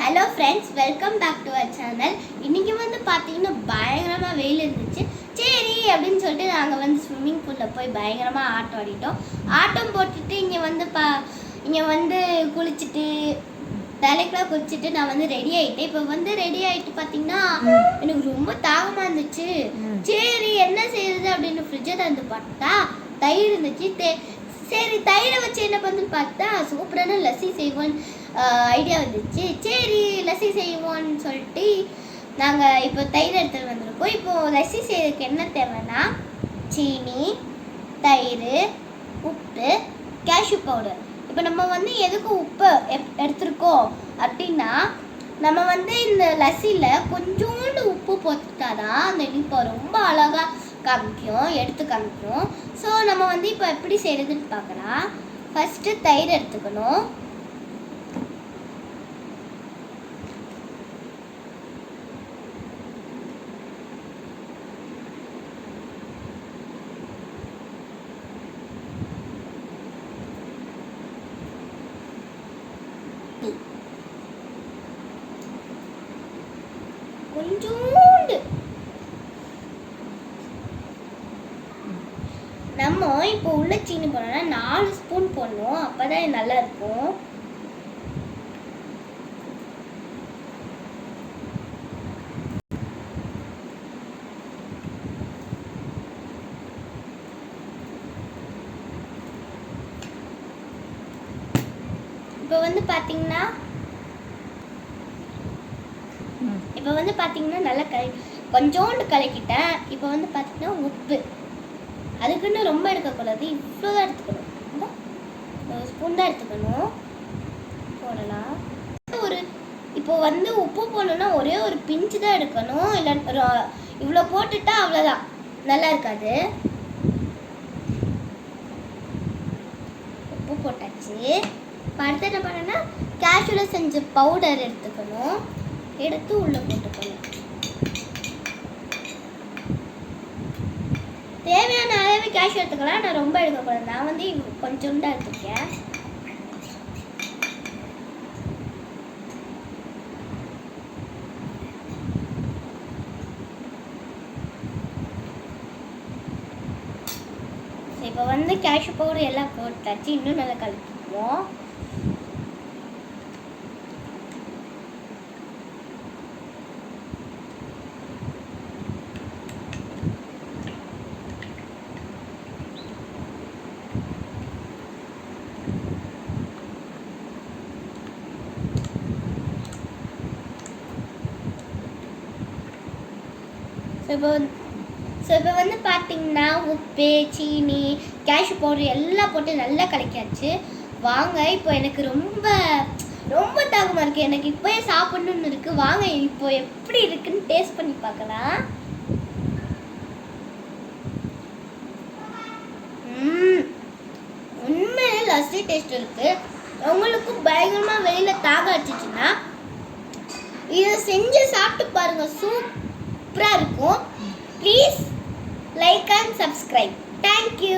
Hello friends, welcome back to our channel. இன்றைக்கி பார்த்தீங்கன்னா பயங்கரமாக வெயில் இருந்துச்சு. சரி அப்படின்னு சொல்லிட்டு நாங்கள் ஸ்விம்மிங் பூலில் போய் பயங்கரமாக ஆட்டம் ஆடிட்டோம். ஆட்டம் போட்டுட்டு இங்கே குளிச்சுட்டு தலைக்கெலாம் குளிச்சுட்டு நான் ரெடி ஆகிட்டேன். இப்போ ரெடி ஆகிட்டு பார்த்தீங்கன்னா எனக்கு ரொம்ப தாகமாக இருந்துச்சு. சரி என்ன செய்யுது அப்படின்னு ஃப்ரிட்ஜை திறந்து பார்த்தா தயிர் இருந்துச்சு. சரி தயிரை வச்சு என்ன பண்ணுன்னு பார்த்தா சூப்பரான லஸ்ஸி செய்வோன்னு ஐடியா வந்துச்சு. சரி லஸ்ஸி செய்வோன்னு சொல்லிட்டு நாங்கள் இப்போ தயிர் எடுத்துகிட்டு வந்திருக்கோம். இப்போது லஸ்ஸி செய்யறதுக்கு என்ன தேவைன்னா சீனி, தயிர், உப்பு, கேஷ்யூ பவுடர். இப்போ நம்ம எதுக்கு உப்பு எடுத்துருக்கோம் அப்படின்னா நம்ம இந்த லஸ்ஸியில் கொஞ்சோண்டு உப்பு போட்டுட்டாதான் அந்த இனிப்பை ரொம்ப அழகாக எடுத்து காமிக்கும். ஸோ நம்ம இப்போ எப்படி செய்யறதுன்னு பார்க்கலாம். ஃபர்ஸ்ட் தயிர் எடுத்துக்கணும். கொஞ்சோண்டு நம்ம இப்போ உள்ள சீனி போனோம்னா 4 ஸ்பூன் போடணும். அப்பதான் நல்லா இருக்கும். இப்போ பார்த்தீங்கன்னா நல்லா கொஞ்சோண்டு கலக்கிட்டேன். இப்போ பார்த்தீங்கன்னா உப்பு அதுக்குன்னு ரொம்ப எடுக்கக்கூடாது, இவ்வளோ தான் எடுத்துக்கணும். ஒரு ஸ்பூன் தான் எடுத்துக்கணும். போடலாம். இப்போ உப்பு போடணும்னா ஒரே ஒரு பிஞ்சு தான் எடுக்கணும். இல்லை இவ்வளோ போட்டுட்டா அவ்வளோதான், நல்லா இருக்காது. உப்பு போட்டாச்சு. இப்போ அடுத்து என்ன பண்ணணும்னா கேஷ்யூவில் செஞ்ச பவுடர் எடுத்துக்கணும். எடுத்து உள்ளே போட்டுக்கணும். தேவையான அளவு கேஷ்யூ எடுத்துக்கலாம். நான் ரொம்ப எடுக்கக்கூடாது. நான் கொஞ்சம் தான் எடுத்துருக்கேன். இப்போ கேஷ்யூ பவுடர் எல்லாம் போட்டாச்சு. இன்னும் நல்லா கலக்கிக்குவோம். இப்போ பார்த்தீங்கன்னா உப்பு, சீனி, கேஷ்யூ பவுடர் எல்லாம் போட்டு நல்லா கலக்கியாச்சு. வாங்க, இப்போ எனக்கு ரொம்ப ரொம்ப தாகமாக இருக்குது. எனக்கு இப்போயே சாப்பிடணுன்னு இருக்குது. வாங்க இப்போ எப்படி இருக்குன்னு டேஸ்ட் பண்ணி பார்க்கலாம். உண்மையிலே லஸ்ஸி டேஸ்ட் இருக்குது. உங்களுக்கும் பயங்கரமாக வெளியில் தாகம் அடிச்சிச்சுன்னா இதை செஞ்சு சாப்பிட்டு பாருங்கள். சூப்பராக இருக்கும். Please like and subscribe. Thank you.